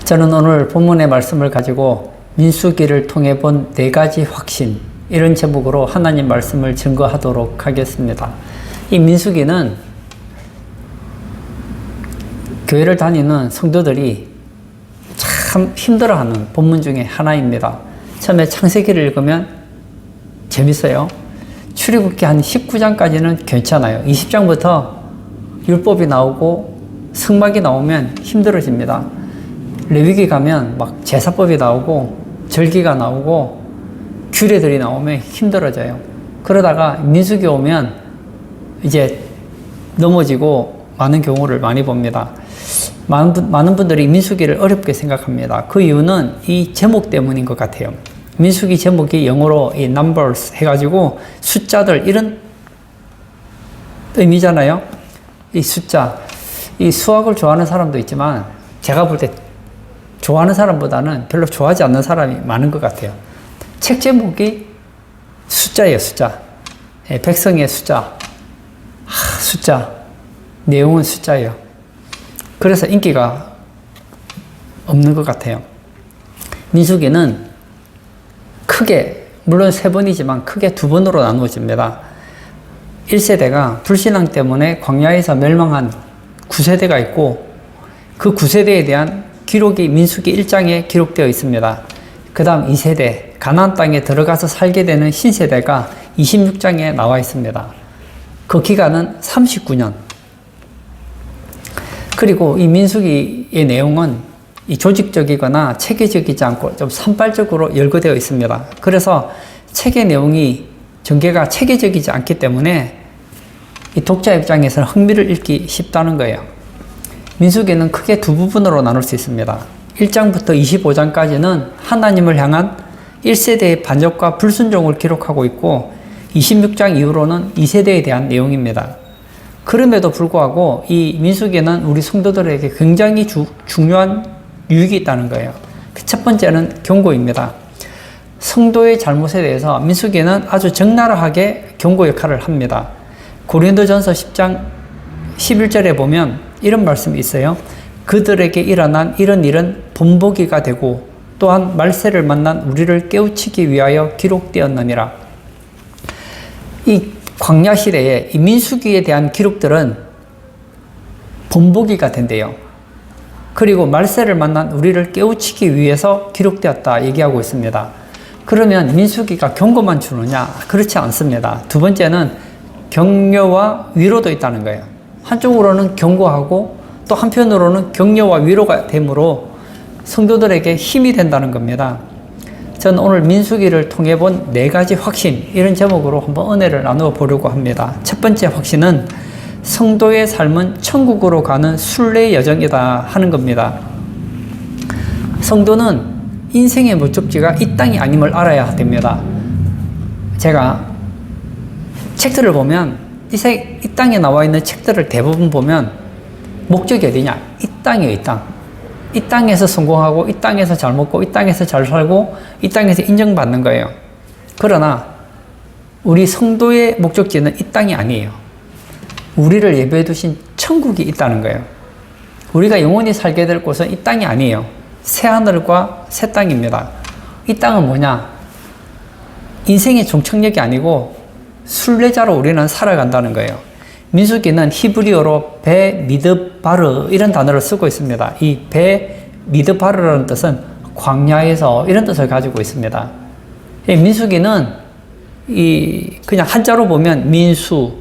저는 오늘 본문의 말씀을 가지고 민수기를 통해 본 4가지 확신, 이런 제목으로 하나님 말씀을 증거하도록 하겠습니다. 이 민수기는 교회를 다니는 성도들이 참 힘들어하는 본문 중에 하나입니다. 처음에 창세기를 읽으면 재밌어요. 출애굽기 한 19장까지는 괜찮아요. 20장부터 율법이 나오고 성막이 나오면 힘들어집니다. 레위기 가면 막 제사법이 나오고 절기가 나오고 규례들이 나오면 힘들어져요. 그러다가 민수기 오면 이제 넘어지고 많은 경우를 많이 봅니다. 많은 분들이 민수기를 어렵게 생각합니다. 그 이유는 이 제목 때문인 것 같아요. 민수기 제목이 영어로 이 numbers 해가지고 숫자들 이런 의미잖아요. 이 숫자, 이 수학을 좋아하는 사람도 있지만 제가 볼 때 좋아하는 사람보다는 별로 좋아하지 않는 사람이 많은 것 같아요. 책 제목이 숫자예요, 숫자. 백성의 숫자. 숫자. 내용은 숫자예요. 그래서 인기가 없는 것 같아요. 민수기는 크게, 물론 3번이지만 크게 2번으로 나누어집니다. 1세대가 불신앙 때문에 광야에서 멸망한 9세대가 있고 그 9세대에 대한 기록이 민수기 1장에 기록되어 있습니다. 그 다음 2세대, 가나안 땅에 들어가서 살게 되는 신세대가 26장에 나와 있습니다. 그 기간은 39년. 그리고 이 민수기의 내용은 이 조직적이거나 체계적이지 않고 좀 산발적으로 열거되어 있습니다. 그래서 책의 내용이 전개가 체계적이지 않기 때문에 이 독자 입장에서는 흥미를 잃기 쉽다는 거예요. 민수기는 크게 2부분으로 나눌 수 있습니다. 1장부터 25장까지는 하나님을 향한 1세대의 반역과 불순종을 기록하고 있고 26장 이후로는 2세대에 대한 내용입니다. 그럼에도 불구하고 이 민수기는 우리 성도들에게 굉장히 중요한 유익이 있다는 거예요. 첫 번째는 경고입니다. 성도의 잘못에 대해서 민수기는 아주 적나라하게 경고 역할을 합니다. 고린도전서 10장 11절에 보면 이런 말씀이 있어요. 그들에게 일어난 이런 일은 본보기가 되고 또한 말세를 만난 우리를 깨우치기 위하여 기록되었느니라. 이 광야 시대에 이 민수기에 대한 기록들은 본보기가 된대요. 그리고 말세를 만난 우리를 깨우치기 위해서 기록되었다 얘기하고 있습니다. 그러면 민수기가 경고만 주느냐? 그렇지 않습니다. 두 번째는 격려와 위로도 있다는 거예요. 한쪽으로는 경고하고 또 한편으로는 격려와 위로가 되므로 성도들에게 힘이 된다는 겁니다. 저는 오늘 민수기를 통해 본 4가지 확신, 이런 제목으로 한번 은혜를 나누어 보려고 합니다. 첫 번째 확신은 성도의 삶은 천국으로 가는 순례의 여정이다 하는 겁니다. 성도는 인생의 목적지가 이 땅이 아님을 알아야 됩니다. 제가 책들을 보면 이 땅에 나와 있는 책들을 대부분 보면 목적이 어디냐? 이 땅이에요, 이 땅. 이 땅에서 성공하고, 이 땅에서 잘 먹고, 이 땅에서 잘 살고, 이 땅에서 인정받는 거예요. 그러나 우리 성도의 목적지는 이 땅이 아니에요. 우리를 예배해 두신 천국이 있다는 거예요. 우리가 영원히 살게 될 곳은 이 땅이 아니에요. 새하늘과 새 땅입니다. 이 땅은 뭐냐? 인생의 종착역이 아니고 순례자로 우리는 살아간다는 거예요. 민수기는 히브리어로 베 미드바르 이런 단어를 쓰고 있습니다. 이 베 미드바르라는 뜻은 광야에서 이런 뜻을 가지고 있습니다. 이 민수기는 그냥 한자로 보면 민수,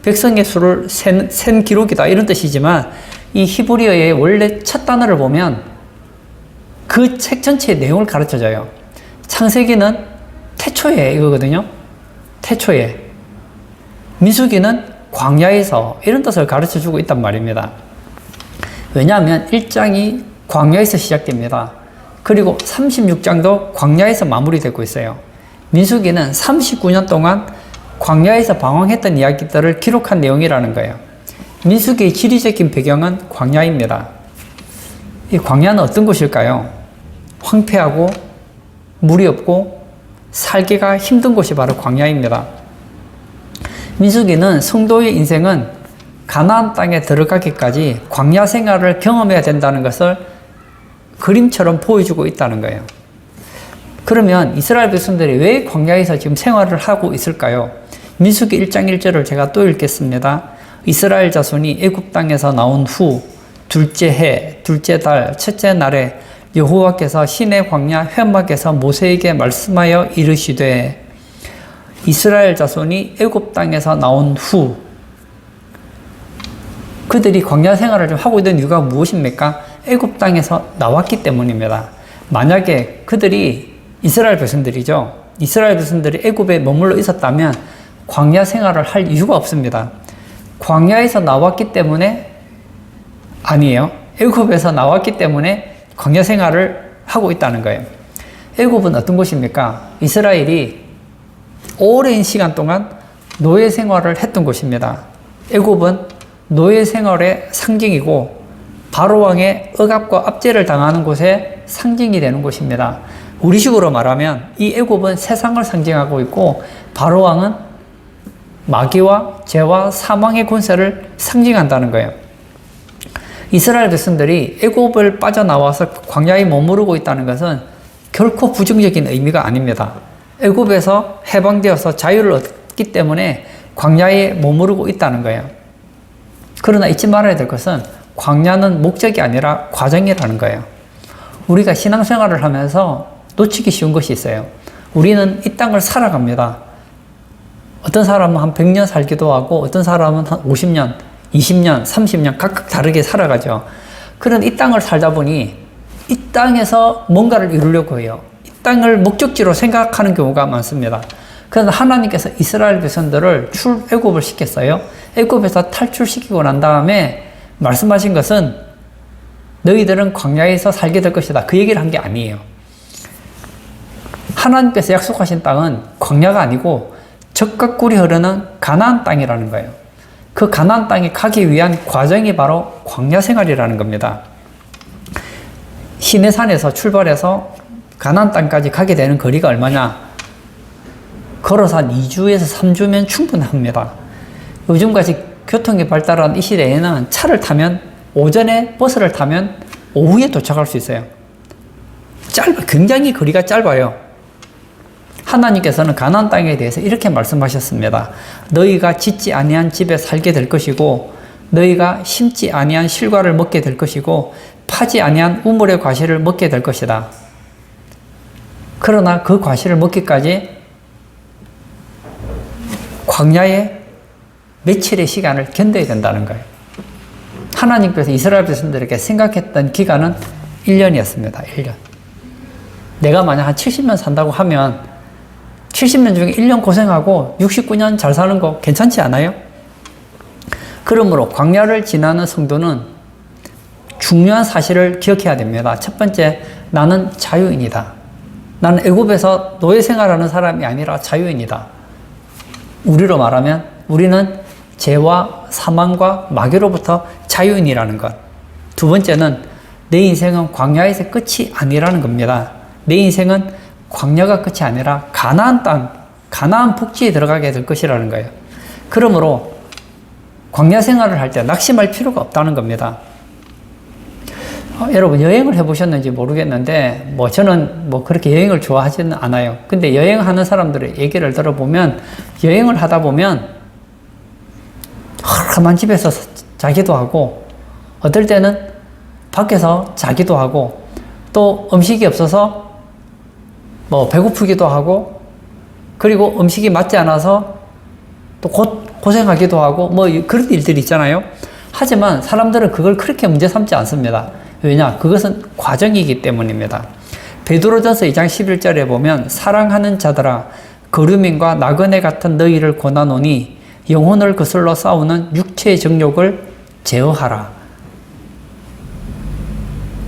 백성의 수를 센 기록이다 이런 뜻이지만 이 히브리어의 원래 첫 단어를 보면 그 책 전체의 내용을 가르쳐줘요. 창세기는 태초에 이거거든요. 태초에. 민수기는 광야에서 이런 뜻을 가르쳐주고 있단 말입니다. 왜냐하면 1장이 광야에서 시작됩니다. 그리고 36장도 광야에서 마무리되고 있어요. 민수기는 39년 동안 광야에서 방황했던 이야기들을 기록한 내용이라는 거예요. 민수기의 지리적인 배경은 광야입니다. 이 광야는 어떤 곳일까요? 황폐하고 물이 없고 살기가 힘든 곳이 바로 광야입니다. 민수기는 성도의 인생은 가나안 땅에 들어가기까지 광야 생활을 경험해야 된다는 것을 그림처럼 보여주고 있다는 거예요. 그러면 이스라엘 백성들이 왜 광야에서 지금 생활을 하고 있을까요? 민수기 1장 1절을 제가 또 읽겠습니다. 이스라엘 자손이 애굽 땅에서 나온 후 둘째 해, 둘째 달, 첫째 날에 여호와께서 시내 광야 회막에서 모세에게 말씀하여 이르시되 이스라엘 자손이 애굽 땅에서 나온 후 그들이 광야 생활을 좀 하고 있는 이유가 무엇입니까? 애굽 땅에서 나왔기 때문입니다. 만약에 그들이 이스라엘 백성들이죠. 이스라엘 백성들이 애굽에 머물러 있었다면 광야 생활을 할 이유가 없습니다. 광야에서 나왔기 때문에 아니에요. 애굽에서 나왔기 때문에 광야 생활을 하고 있다는 거예요. 애굽은 어떤 곳입니까? 이스라엘이 오랜 시간 동안 노예 생활을 했던 곳입니다. 애굽은 노예 생활의 상징이고 바로왕의 억압과 압제를 당하는 곳의 상징이 되는 곳입니다. 우리식으로 말하면 이 애굽은 세상을 상징하고 있고 바로왕은 마귀와 죄와 사망의 권세를 상징한다는 거예요. 이스라엘 백성들이 애굽을 빠져나와서 광야에 머무르고 있다는 것은 결코 부정적인 의미가 아닙니다. 애굽에서 해방되어서 자유를 얻기 때문에 광야에 머무르고 있다는 거예요. 그러나 잊지 말아야 될 것은 광야는 목적이 아니라 과정이라는 거예요. 우리가 신앙생활을 하면서 놓치기 쉬운 것이 있어요. 우리는 이 땅을 살아갑니다. 어떤 사람은 한 100년 살기도 하고 어떤 사람은 한 50년, 20년, 30년 각각 다르게 살아가죠. 그런 이 땅을 살다 보니 이 땅에서 뭔가를 이루려고 해요. 이 땅을 목적지로 생각하는 경우가 많습니다. 그래서 하나님께서 이스라엘 백성들을 애굽을 시켰어요. 애굽에서 탈출시키고 난 다음에 말씀하신 것은 너희들은 광야에서 살게 될 것이다. 그 얘기를 한 게 아니에요. 하나님께서 약속하신 땅은 광야가 아니고 젖과 꿀이 흐르는 가나안 땅이라는 거예요. 그 가나안 땅에 가기 위한 과정이 바로 광야 생활이라는 겁니다. 시내산에서 출발해서 가나안 땅까지 가게 되는 거리가 얼마냐? 걸어서 한 2주에서 3주면 충분합니다. 요즘같이 교통이 발달한 이 시대에는 차를 타면 오전에 버스를 타면 오후에 도착할 수 있어요. 굉장히 거리가 짧아요. 하나님께서는 가나안 땅에 대해서 이렇게 말씀하셨습니다. 너희가 짓지 아니한 집에 살게 될 것이고 너희가 심지 아니한 실과를 먹게 될 것이고 파지 아니한 우물의 과실을 먹게 될 것이다. 그러나 그 과실을 먹기까지 광야에 며칠의 시간을 견뎌야 된다는 거예요. 하나님께서 이스라엘 백성들에게 생각했던 기간은 1년이었습니다. 1년. 내가 만약 한 70년 산다고 하면 70년 중에 1년 고생하고 69년 잘 사는 거 괜찮지 않아요? 그러므로 광야를 지나는 성도는 중요한 사실을 기억해야 됩니다. 첫 번째, 나는 자유인이다. 나는 애굽에서 노예 생활하는 사람이 아니라 자유인이다. 우리로 말하면 우리는 죄와 사망과 마귀로부터 자유인이라는 것. 두 번째는 내 인생은 광야에서 끝이 아니라는 겁니다. 내 인생은 광야가 끝이 아니라 가나안 땅, 가나안 복지에 들어가게 될 것이라는 거예요. 그러므로 광야 생활을 할 때 낙심할 필요가 없다는 겁니다. 여러분 여행을 해보셨는지 모르겠는데 저는 그렇게 여행을 좋아하지는 않아요. 근데 여행하는 사람들의 얘기를 들어보면 여행을 하다 보면 험한 집에서 자기도 하고 어떨 때는 밖에서 자기도 하고 또 음식이 없어서 배고프기도 하고 그리고 음식이 맞지 않아서 또 고생하기도 하고 그런 일들이 있잖아요. 하지만 사람들은 그걸 그렇게 문제 삼지 않습니다. 왜냐? 그것은 과정이기 때문입니다. 베드로전서 2장 11절에 보면 사랑하는 자들아 거류민과 나그네 같은 너희를 권하노니 영혼을 거슬러 싸우는 육체의 정욕을 제어하라.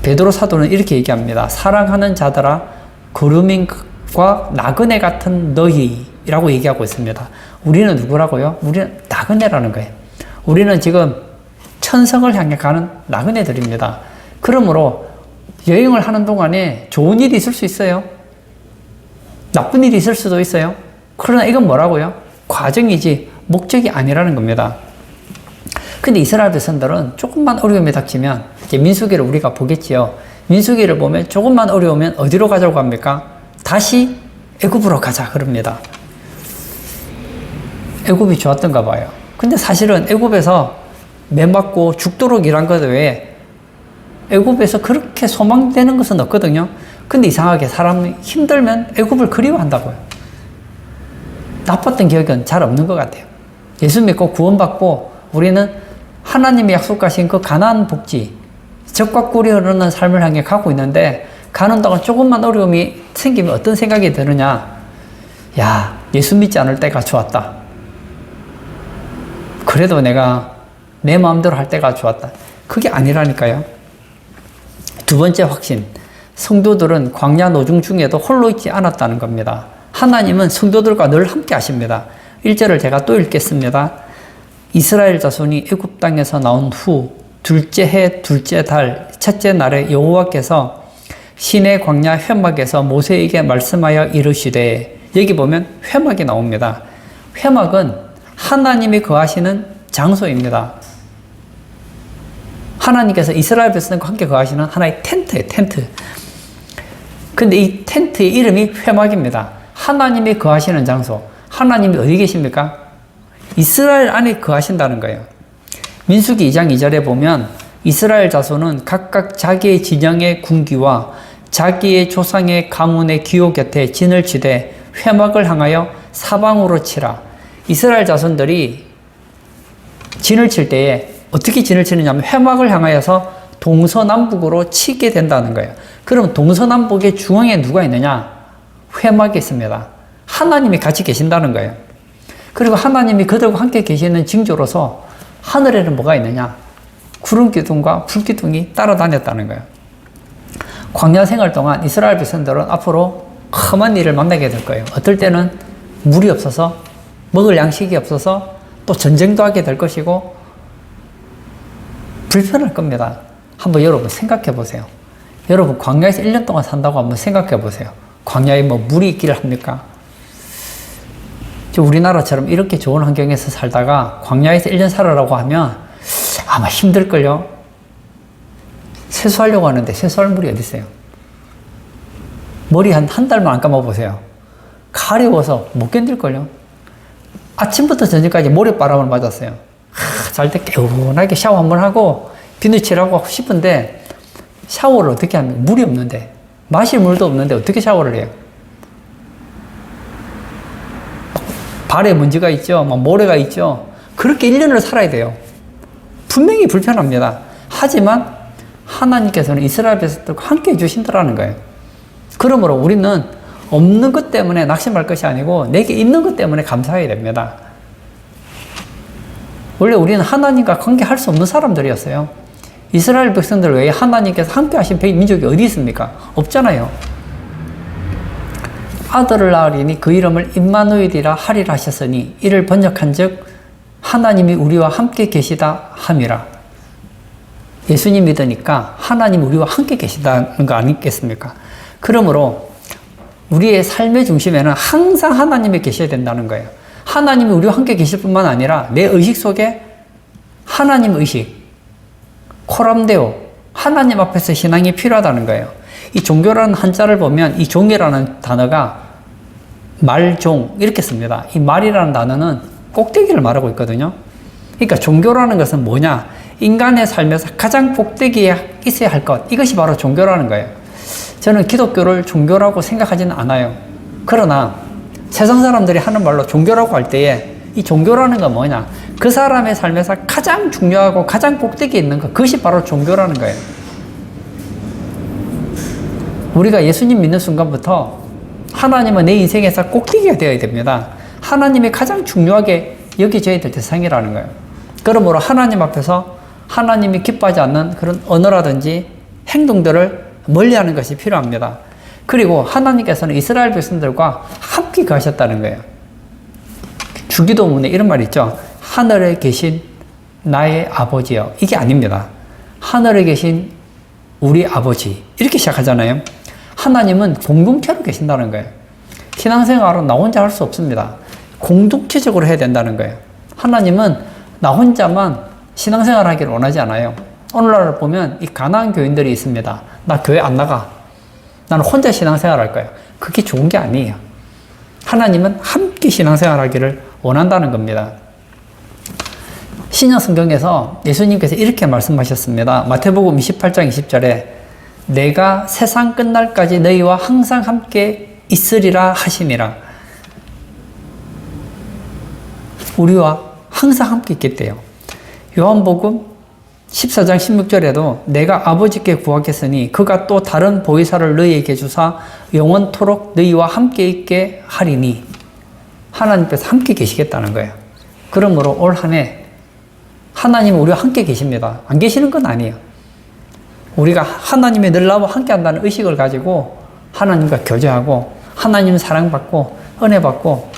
베드로 사도는 이렇게 얘기합니다. 사랑하는 자들아 거류민과 나그네 같은 너희라고 얘기하고 있습니다. 우리는 누구라고요? 우리는 나그네라는 거예요. 우리는 지금 천성을 향해 가는 나그네들입니다. 그러므로 여행을 하는 동안에 좋은 일이 있을 수 있어요. 나쁜 일이 있을 수도 있어요. 그러나 이건 뭐라고요? 과정이지 목적이 아니라는 겁니다. 근데 이스라엘 백성들은 조금만 어려움이 닥치면 이제 민수기를 우리가 보겠지요. 민수기를 보면 조금만 어려우면 어디로 가자고 합니까? 다시 애굽으로 가자 그럽니다. 애굽이 좋았던가 봐요. 근데 사실은 애굽에서 매 맞고 죽도록 일한 것 외에 애굽에서 그렇게 소망되는 것은 없거든요. 근데 이상하게 사람이 힘들면 애굽을 그리워한다고요. 나빴던 기억은 잘 없는 것 같아요. 예수 믿고 구원받고 우리는 하나님이 약속하신 그 가나안 복지, 젖과 꿀이 흐르는 삶을 향해 가고 있는데 가는 동안 조금만 어려움이 생기면 어떤 생각이 드느냐? 야, 예수 믿지 않을 때가 좋았다. 그래도 내가 내 마음대로 할 때가 좋았다. 그게 아니라니까요. 두 번째 확신. 성도들은 광야 노중 중에도 홀로 있지 않았다는 겁니다. 하나님은 성도들과 늘 함께 하십니다. 1절을 제가 또 읽겠습니다. 이스라엘 자손이 애굽 땅에서 나온 후 둘째 해 둘째 달 첫째 날에 여호와께서 시내 광야 회막에서 모세에게 말씀하여 이르시되, 여기 보면 회막이 나옵니다. 회막은 하나님이 거하시는 장소입니다. 하나님께서 이스라엘 백성과 함께 거하시는 하나의 텐트예요, 텐트. 근데 이 텐트의 이름이 회막입니다. 하나님이 거하시는 장소. 하나님이 어디 계십니까? 이스라엘 안에 거하신다는 거예요. 민수기 2장 2절에 보면 이스라엘 자손은 각각 자기의 진영의 군기와 자기의 조상의 가문의 기호 곁에 진을 치되 회막을 향하여 사방으로 치라. 이스라엘 자손들이 진을 칠 때에 어떻게 진을 치느냐면 회막을 향하여서 동서남북으로 치게 된다는 거예요. 그럼 동서남북의 중앙에 누가 있느냐? 회막이 있습니다. 하나님이 같이 계신다는 거예요. 그리고 하나님이 그들과 함께 계시는 징조로서 하늘에는 뭐가 있느냐? 구름 기둥과 불 기둥이 따라다녔다는 거예요. 광야 생활 동안 이스라엘 백성들은 앞으로 험한 일을 만나게 될 거예요. 어떨 때는 물이 없어서, 먹을 양식이 없어서 또 전쟁도 하게 될 것이고 불편할 겁니다. 한번 여러분 생각해 보세요. 여러분 광야에서 1년 동안 산다고 한번 생각해 보세요. 광야에 뭐 물이 있기를 합니까? 우리나라처럼 이렇게 좋은 환경에서 살다가 광야에서 1년 살아라고 하면 아마 힘들걸요? 세수하려고 하는데 세수할 물이 어디 있어요? 머리 한 달만 안 감아보세요. 가려워서 못 견딜걸요? 아침부터 저녁까지 모래바람을 맞았어요. 잘 때 개운하게 샤워 한번 하고 비누칠하고 싶은데 샤워를 어떻게 합니까? 물이 없는데, 마실 물도 없는데 어떻게 샤워를 해요? 발에 먼지가 있죠. 막 모래가 있죠. 그렇게 1년을 살아야 돼요. 분명히 불편합니다. 하지만 하나님께서는 이스라엘 백성들과 함께 해주신다는 거예요. 그러므로 우리는 없는 것 때문에 낙심할 것이 아니고 내게 있는 것 때문에 감사해야 됩니다. 원래 우리는 하나님과 관계할 수 없는 사람들이었어요. 이스라엘 백성들 외에 하나님께서 함께 하신 민족이 어디 있습니까? 없잖아요. 아들을 낳으리니 그 이름을 임마누엘이라 하리라 하셨으니 이를 번역한 즉 하나님이 우리와 함께 계시다 함이라. 예수님 믿으니까 하나님이 우리와 함께 계시다는 거 아니겠습니까? 그러므로 우리의 삶의 중심에는 항상 하나님이 계셔야 된다는 거예요. 하나님이 우리와 함께 계실 뿐만 아니라 내 의식 속에 하나님 의식, 코람데오, 하나님 앞에서 신앙이 필요하다는 거예요. 이 종교라는 한자를 보면 이 종이라는 단어가 말종 이렇게 씁니다. 이 말이라는 단어는 꼭대기를 말하고 있거든요. 그러니까 종교라는 것은 뭐냐? 인간의 삶에서 가장 꼭대기에 있어야 할 것, 이것이 바로 종교라는 거예요. 저는 기독교를 종교라고 생각하지는 않아요. 그러나 세상 사람들이 하는 말로 종교라고 할 때에 이 종교라는 건 뭐냐? 그 사람의 삶에서 가장 중요하고 가장 꼭대기에 있는 것, 그것이 바로 종교라는 거예요. 우리가 예수님 믿는 순간부터 하나님은 내 인생에서 꼭대기가 되어야 됩니다. 하나님이 가장 중요하게 여겨져야 될 대상이라는 거예요. 그러므로 하나님 앞에서 하나님이 기뻐하지 않는 그런 언어라든지 행동들을 멀리하는 것이 필요합니다. 그리고 하나님께서는 이스라엘 백성들과 함께 가셨다는 거예요. 주기도문에 이런 말이 있죠. 하늘에 계신 나의 아버지여. 이게 아닙니다. 하늘에 계신 우리 아버지. 이렇게 시작하잖아요. 하나님은 공동체로 계신다는 거예요. 신앙생활은 나 혼자 할 수 없습니다. 공동체적으로 해야 된다는 거예요. 하나님은 나 혼자만 신앙생활 하기를 원하지 않아요. 오늘날 보면 이 가난한 교인들이 있습니다. 나 교회 안 나가. 나는 혼자 신앙생활 할 거야. 그게 좋은 게 아니에요. 하나님은 함께 신앙생활 하기를 원한다는 겁니다. 신약 성경에서 예수님께서 이렇게 말씀하셨습니다. 마태복음 28장 20절에 내가 세상 끝날까지 너희와 항상 함께 있으리라 하시니라. 우리와 항상 함께 있겠대요. 요한복음 14장 16절에도 내가 아버지께 구하겠으니 그가 또 다른 보혜사를 너희에게 주사 영원토록 너희와 함께 있게 하리니. 하나님께서 함께 계시겠다는 거예요. 그러므로 올 한 해 하나님은 우리와 함께 계십니다. 안 계시는 건 아니에요. 우리가 하나님이 늘 나와 함께 한다는 의식을 가지고 하나님과 교제하고 하나님 사랑받고 은혜받고,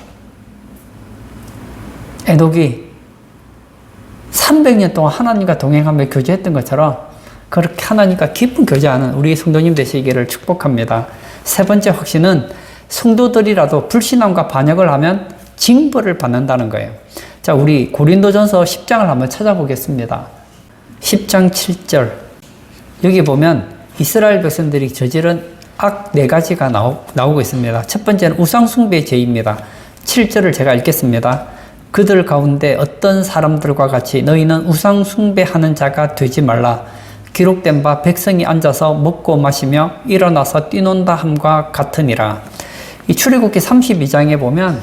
에녹이 300년 동안 하나님과 동행하며 교제했던 것처럼 그렇게 하나님과 깊은 교제하는 우리 성도님 되시기를 축복합니다. 세 번째 확신은 성도들이라도 불신앙과 반역을 하면 징벌을 받는다는 거예요. 자, 우리 고린도전서 10장을 한번 찾아보겠습니다. 10장 7절. 여기 보면 이스라엘 백성들이 저지른 악 4가지가 나오고 있습니다. 첫 번째는 우상숭배 죄입니다. 7절을 제가 읽겠습니다. 그들 가운데 어떤 사람들과 같이 너희는 우상숭배하는 자가 되지 말라. 기록된 바 백성이 앉아서 먹고 마시며 일어나서 뛰논다 함과 같으니라. 이 출애굽기 32장에 보면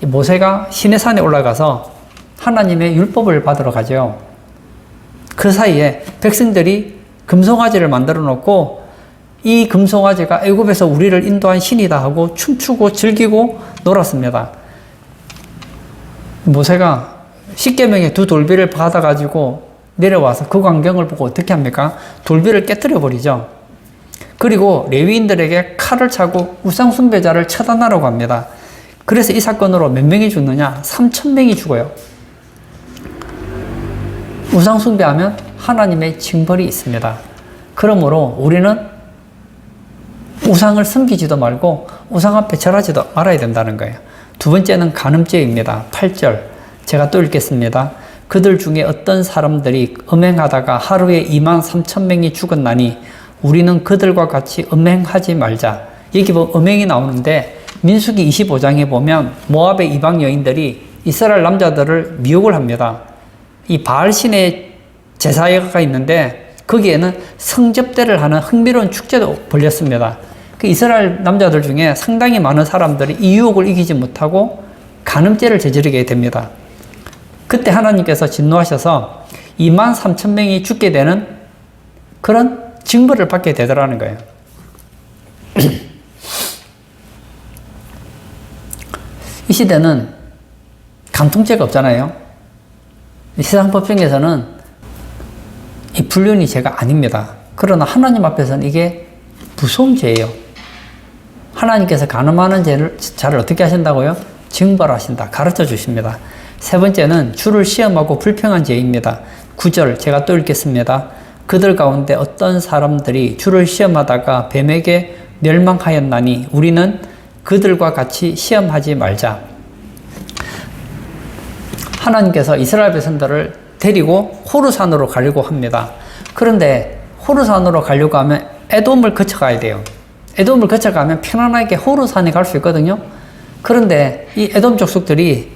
모세가 시내산에 올라가서 하나님의 율법을 받으러 가죠. 그 사이에 백성들이 금송아지를 만들어 놓고 이 금송아지가 애굽에서 우리를 인도한 신이다 하고 춤추고 즐기고 놀았습니다. 모세가 십계명의 2 돌비를 받아가지고 내려와서 그 광경을 보고 어떻게 합니까? 돌비를 깨뜨려 버리죠. 그리고 레위인들에게 칼을 차고 우상숭배자를 처단하라고 합니다. 그래서 이 사건으로 몇 명이 죽느냐? 3,000명이 죽어요. 우상숭배하면 하나님의 징벌이 있습니다. 그러므로 우리는 우상을 섬기지도 말고 우상 앞에 절하지도 말아야 된다는 거예요. 두 번째는 간음죄입니다. 8절 제가 또 읽겠습니다. 그들 중에 어떤 사람들이 음행하다가 하루에 23,000명이 죽었나니 우리는 그들과 같이 음행하지 말자. 여기 보면 음행이 나오는데 민수기 25장에 보면 모압의 이방 여인들이 이스라엘 남자들을 미혹을 합니다. 이 바알신의 제사회가 있는데 거기에는 성접대를 하는 흥미로운 축제도 벌렸습니다. 그 이스라엘 남자들 중에 상당히 많은 사람들이 이 유혹을 이기지 못하고 간음죄를 저지르게 됩니다. 그때 하나님께서 진노하셔서 23,000명이 죽게 되는 그런 징벌을 받게 되더라는 거예요. 이 시대는 간통죄가 없잖아요. 세상 법정에서는 이 불륜이 죄가 아닙니다. 그러나 하나님 앞에서는 이게 무서운 죄예요. 하나님께서 간음하는 자를 어떻게 하신다고요? 징벌하신다. 가르쳐 주십니다. 세 번째는 주를 시험하고 불평한 죄입니다. 9절 제가 또 읽겠습니다. 그들 가운데 어떤 사람들이 주를 시험하다가 뱀에게 멸망하였나니 우리는 그들과 같이 시험하지 말자. 하나님께서 이스라엘 백성들을 데리고 호르산으로 가려고 합니다. 그런데 호르산으로 가려고 하면 에돔을 거쳐가야 돼요. 에돔을 거쳐가면 편안하게 호르산에 갈 수 있거든요. 그런데 이 에돔 족속들이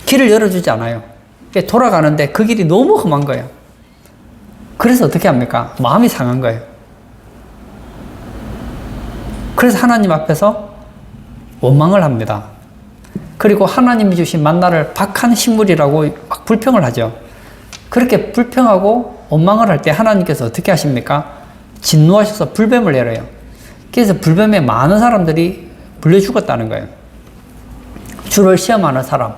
길을 열어주지 않아요. 돌아가는데 그 길이 너무 험한 거예요. 그래서 어떻게 합니까? 마음이 상한 거예요. 그래서 하나님 앞에서 원망을 합니다. 그리고 하나님이 주신 만나를 박한 식물이라고 막 불평을 하죠. 그렇게 불평하고 원망을 할 때 하나님께서 어떻게 하십니까? 진노하셔서 불뱀을 내려요. 그래서 불뱀에 많은 사람들이 물려 죽었다는 거예요. 주를 시험하는 사람,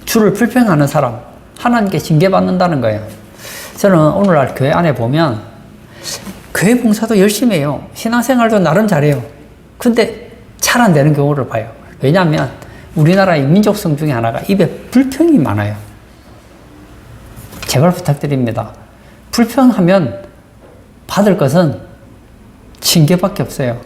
주를 불평하는 사람, 하나님께 징계받는다는 거예요. 저는 오늘날 교회 안에 보면 교회 봉사도 열심히 해요. 신앙생활도 나름 잘해요. 근데 잘 안 되는 경우를 봐요. 왜냐하면 우리나라의 민족성 중에 하나가 입에 불평이 많아요. 제발 부탁드립니다. 불평하면 받을 것은 징계밖에 없어요.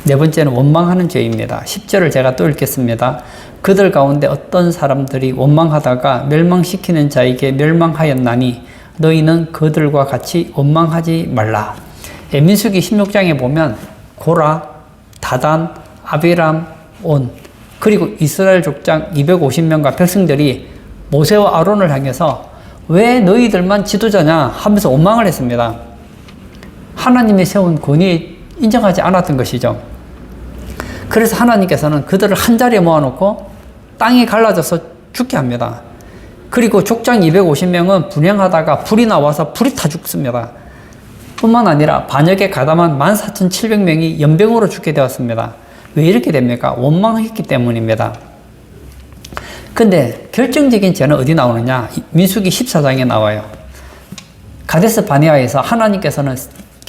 네 번째는 원망하는 죄입니다. 10절을 제가 또 읽겠습니다. 그들 가운데 어떤 사람들이 원망하다가 멸망시키는 자에게 멸망하였나니 너희는 그들과 같이 원망하지 말라. 민수기 16장에 보면 고라, 다단, 아비람, 온 그리고 이스라엘 족장 250명과 백성들이 모세와 아론을 향해서 왜 너희들만 지도자냐 하면서 원망을 했습니다. 하나님이 세운 권위에 인정하지 않았던 것이죠. 그래서 하나님께서는 그들을 한 자리에 모아놓고 땅이 갈라져서 죽게 합니다. 그리고 족장 250명은 분향하다가 불이 나와서 불이 타 죽습니다. 뿐만 아니라 반역에 가담한 14,700명이 연병으로 죽게 되었습니다. 왜 이렇게 됩니까? 원망했기 때문입니다. 근데 결정적인 죄는 어디 나오느냐? 민수기 14장에 나와요. 가데스 바네아에서 하나님께서는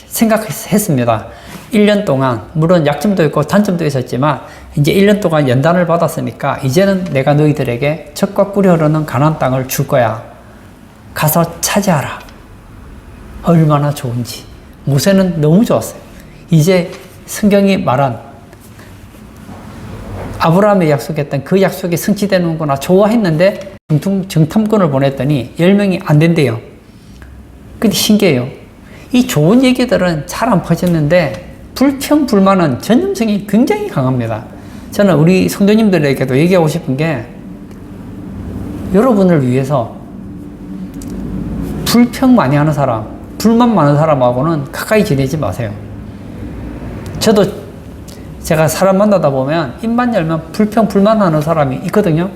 생각했습니다. 1년 동안 물론 약점도 있고 단점도 있었지만 이제 1년 동안 연단을 받았으니까 이제는 내가 너희들에게 젖과 꿀이 흐르는 가나안 땅을 줄 거야. 가서 차지하라. 얼마나 좋은지. 모세는 너무 좋았어요. 이제 성경이 말한 아브라함에 약속했던 그 약속이 성취되는구나 좋아했는데 정탐꾼을 보냈더니 10명이 안 된대요. 근데 신기해요. 이 좋은 얘기들은 잘 안 퍼졌는데 불평불만은 전염성이 굉장히 강합니다. 저는 우리 성도님들에게도 얘기하고 싶은 게 여러분을 위해서 불평 많이 하는 사람, 불만 많은 사람하고는 가까이 지내지 마세요. 저도 제가 사람 만나다 보면 입만 열면 불평, 불만하는 사람이 있거든요.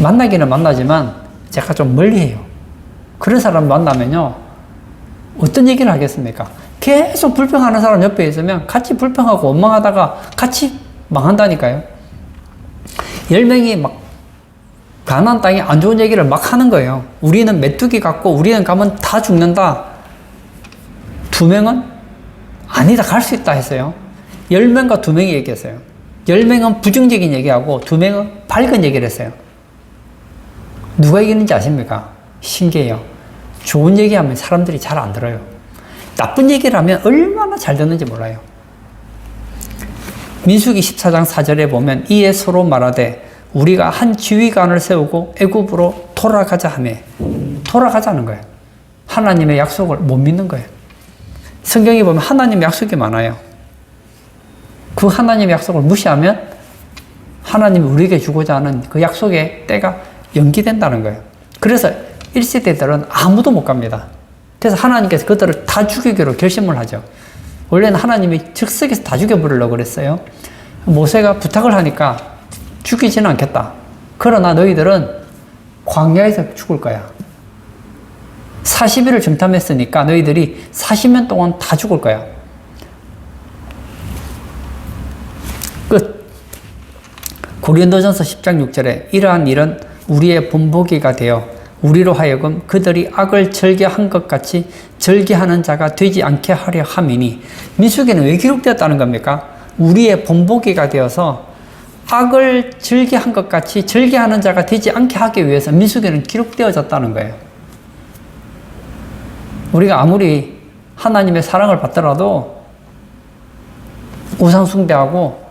만나기는 만나지만 제가 좀 멀리해요. 그런 사람 만나면요. 어떤 얘기를 하겠습니까? 계속 불평하는 사람 옆에 있으면 같이 불평하고 원망하다가 같이 망한다니까요. 10명이 막 가나안 땅에 안 좋은 얘기를 막 하는 거예요. 우리는 메뚜기 같고 우리는 가면 다 죽는다. 2명은 아니다, 갈 수 있다 했어요. 10명과 2명이 얘기했어요. 10명은 부정적인 얘기하고 2명은 밝은 얘기를 했어요. 누가 이기는지 아십니까? 신기해요. 좋은 얘기하면 사람들이 잘 안 들어요. 나쁜 얘기를 하면 얼마나 잘 듣는지 몰라요. 민수기 14장 4절에 보면 이에 서로 말하되 우리가 한 지휘관을 세우고 애굽으로 돌아가자 하며 돌아가자는 거예요. 하나님의 약속을 못 믿는 거예요. 성경에 보면 하나님의 약속이 많아요. 그 하나님의 약속을 무시하면 하나님이 우리에게 주고자 하는 그 약속의 때가 연기된다는 거예요. 그래서 1세대들은 아무도 못 갑니다. 그래서 하나님께서 그들을 다 죽이기로 결심을 하죠. 원래는 하나님이 즉석에서 다 죽여버리려고 그랬어요. 모세가 부탁을 하니까 죽이지는 않겠다. 그러나 너희들은 광야에서 죽을 거야. 40일을 정탐했으니까 너희들이 40년 동안 다 죽을 거야. 끝. 고린도전서 10장 6절에 이러한 일은 우리의 본보기가 되어 우리로 하여금 그들이 악을 절개한 것 같이 절개하는 자가 되지 않게 하려 함이니. 민수기는 왜 기록되었다는 겁니까? 우리의 본보기가 되어서 악을 절개한 것 같이 절개하는 자가 되지 않게 하기 위해서 민수기는 기록되어졌다는 거예요. 우리가 아무리 하나님의 사랑을 받더라도 우상 숭배하고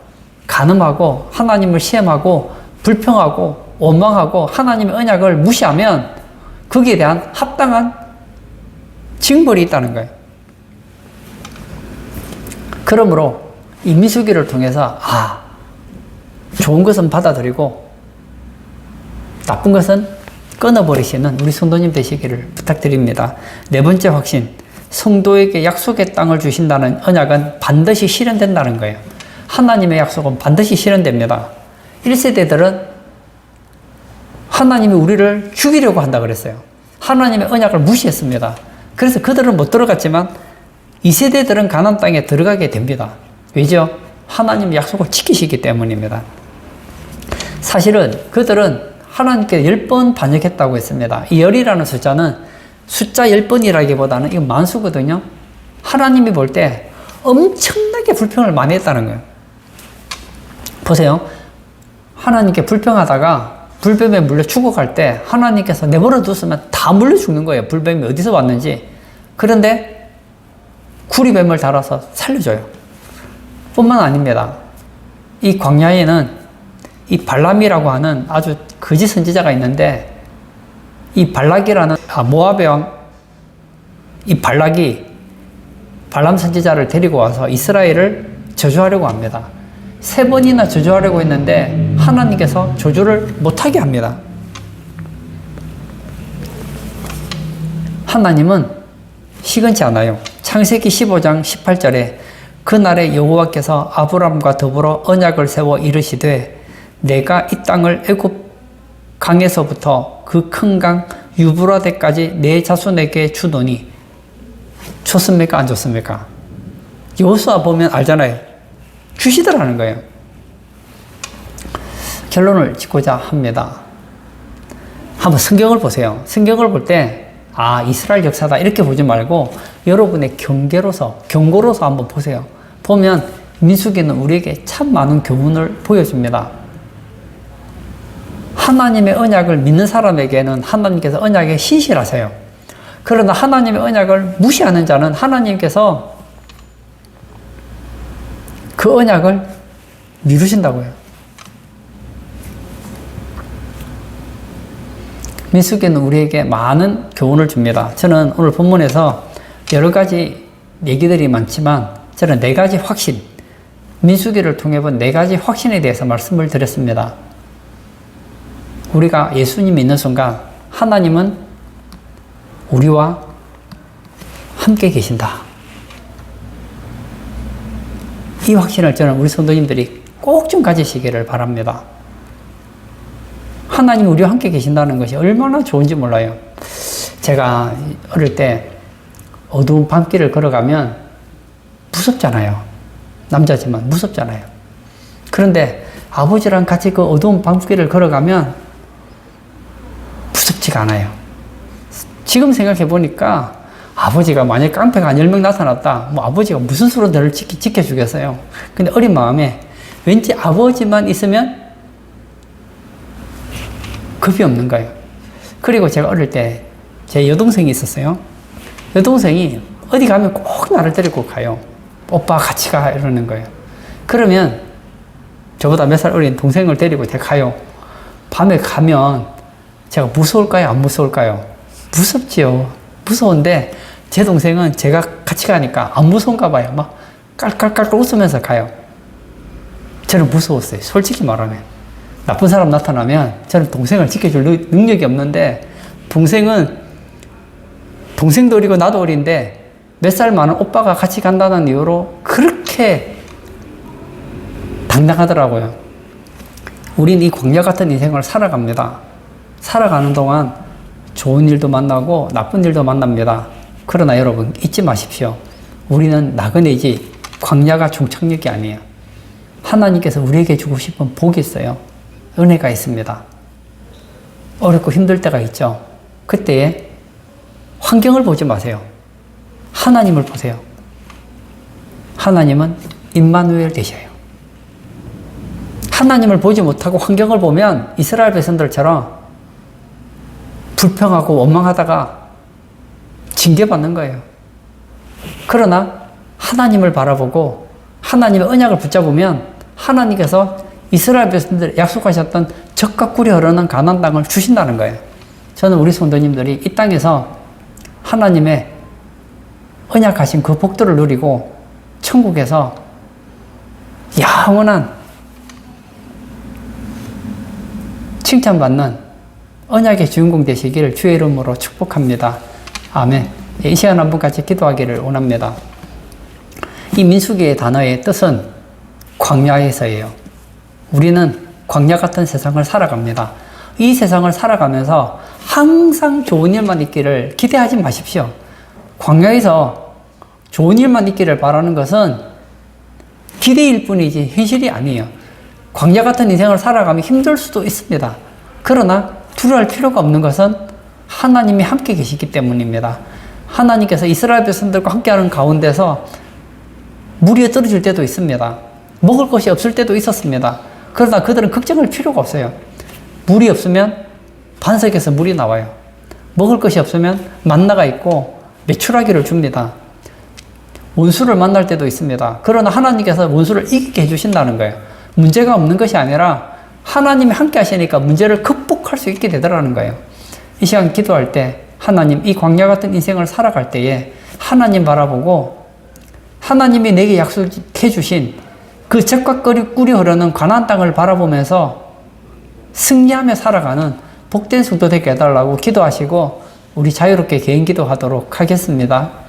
간음하고 하나님을 시험하고 불평하고 원망하고 하나님의 언약을 무시하면 거기에 대한 합당한 징벌이 있다는 거예요. 그러므로 이 민수기를 통해서 좋은 것은 받아들이고 나쁜 것은 끊어버리시는 우리 성도님 되시기를 부탁드립니다. 네 번째 확신, 성도에게 약속의 땅을 주신다는 언약은 반드시 실현된다는 거예요. 하나님의 약속은 반드시 실현됩니다. 1세대들은 하나님이 우리를 죽이려고 한다 그랬어요. 하나님의 언약을 무시했습니다. 그래서 그들은 못 들어갔지만 2세대들은 가나안 땅에 들어가게 됩니다. 왜죠? 하나님의 약속을 지키시기 때문입니다. 사실은 그들은 하나님께 10번 반역했다고 했습니다. 이 열이라는 숫자는 숫자 10번이라기보다는 이거 만수거든요. 하나님이 볼 때 엄청나게 불평을 많이 했다는 거예요. 보세요. 하나님께 불평하다가 불뱀에 물려 죽어갈 때 하나님께서 내버려 뒀으면 다 물려 죽는 거예요. 불뱀이 어디서 왔는지. 그런데 구리뱀을 달아서 살려줘요. 뿐만 아닙니다. 이 광야에는 이 발람이라고 하는 아주 거짓 선지자가 있는데 이 발락이라는 모압의 왕, 이 발락이 발람 선지자를 데리고 와서 이스라엘을 저주하려고 합니다. 3번이나 저주하려고 했는데 하나님께서 저주를 못하게 합니다. 하나님은 시건치 않아요. 창세기 15장 18절에 그날에 여호와께서 아브람과 더불어 언약을 세워 이르시되 내가 이 땅을 애굽 강에서부터 그 큰 강 유브라데까지 내 자손에게 주노니 줬습니까? 안 줬습니까? 여호수아 보면 알잖아요. 주시더라는 거예요. 결론을 짓고자 합니다. 한번 성경을 보세요. 성경을 볼 때 이스라엘 역사다 이렇게 보지 말고 여러분의 경고로서 한번 보세요. 보면 민수기는 우리에게 참 많은 교훈을 보여줍니다. 하나님의 언약을 믿는 사람에게는 하나님께서 언약에 신실하세요. 그러나 하나님의 언약을 무시하는 자는 하나님께서 그 언약을 미루신다고요. 민수기는 우리에게 많은 교훈을 줍니다. 저는 오늘 본문에서 여러 가지 얘기들이 많지만 저는 4가지 확신, 민수기를 통해 본 4가지 확신에 대해서 말씀을 드렸습니다. 우리가 예수님 믿는 순간 하나님은 우리와 함께 계신다. 이 확신을 저는 우리 성도님들이 꼭 좀 가지시기를 바랍니다. 하나님이 우리와 함께 계신다는 것이 얼마나 좋은지 몰라요. 제가 어릴 때 어두운 밤길을 걸어가면 무섭잖아요. 남자지만 무섭잖아요. 그런데 아버지랑 같이 그 어두운 밤길을 걸어가면 무섭지가 않아요. 지금 생각해 보니까 아버지가 만약에 깡패가 한 10명 나타났다. 아버지가 무슨 수로 너를 지켜주겠어요. 근데 어린 마음에 왠지 아버지만 있으면 겁이 없는 거예요. 그리고 제가 어릴 때 제 여동생이 있었어요. 여동생이 어디 가면 꼭 나를 데리고 가요. 오빠 같이 가 이러는 거예요. 그러면 저보다 몇 살 어린 동생을 데리고 제가 가요. 밤에 가면 제가 무서울까요? 안 무서울까요? 무섭지요. 무서운데 제 동생은 제가 같이 가니까 안 무서운가 봐요. 막 깔깔깔 웃으면서 가요. 저는 무서웠어요. 솔직히 말하면. 나쁜 사람 나타나면 저는 동생을 지켜줄 능력이 없는데 동생도 어리고 나도 어린데 몇 살 많은 오빠가 같이 간다는 이유로 그렇게 당당하더라고요. 우린 이 광야 같은 인생을 살아갑니다. 살아가는 동안 좋은 일도 만나고 나쁜 일도 만납니다. 그러나 여러분 잊지 마십시오. 우리는 나그네지 광야가 종착역이 아니에요. 하나님께서 우리에게 주고 싶은 복이 있어요. 은혜가 있습니다. 어렵고 힘들 때가 있죠. 그때에 환경을 보지 마세요. 하나님을 보세요. 하나님은 임마누엘 되셔요. 하나님을 보지 못하고 환경을 보면 이스라엘 백성들처럼 불평하고 원망하다가 징계받는 거예요. 그러나 하나님을 바라보고 하나님의 언약을 붙잡으면 하나님께서 이스라엘 백성들이 약속하셨던 젖과 꿀이 흐르는 가나안 땅을 주신다는 거예요. 저는 우리 성도님들이 이 땅에서 하나님의 언약하신 그 복들을 누리고 천국에서 영원한 칭찬받는 언약의 주인공 되시기를 주의 이름으로 축복합니다. 아멘. 이 시간 한번 같이 기도하기를 원합니다. 이 민수기의 단어의 뜻은 광야에서예요. 우리는 광야 같은 세상을 살아갑니다. 이 세상을 살아가면서 항상 좋은 일만 있기를 기대하지 마십시오. 광야에서 좋은 일만 있기를 바라는 것은 기대일 뿐이지 현실이 아니에요. 광야 같은 인생을 살아가면 힘들 수도 있습니다. 그러나 두려워할 필요가 없는 것은 하나님이 함께 계시기 때문입니다. 하나님께서 이스라엘 백성들과 함께하는 가운데서 물이 떨어질 때도 있습니다. 먹을 것이 없을 때도 있었습니다. 그러나 그들은 걱정할 필요가 없어요. 물이 없으면 반석에서 물이 나와요. 먹을 것이 없으면 만나가 있고 메추라기를 줍니다. 원수를 만날 때도 있습니다. 그러나 하나님께서 원수를 이기게 해주신다는 거예요. 문제가 없는 것이 아니라 하나님이 함께 하시니까 문제를 극복할 수 있게 되더라는 거예요. 이 시간 기도할 때 하나님, 이 광야 같은 인생을 살아갈 때에 하나님 바라보고 하나님이 내게 약속해 주신 그 젖과 꿀이 흐르는 가나안 땅을 바라보면서 승리하며 살아가는 복된 성도 되게 해달라고 기도하시고 우리 자유롭게 개인 기도하도록 하겠습니다.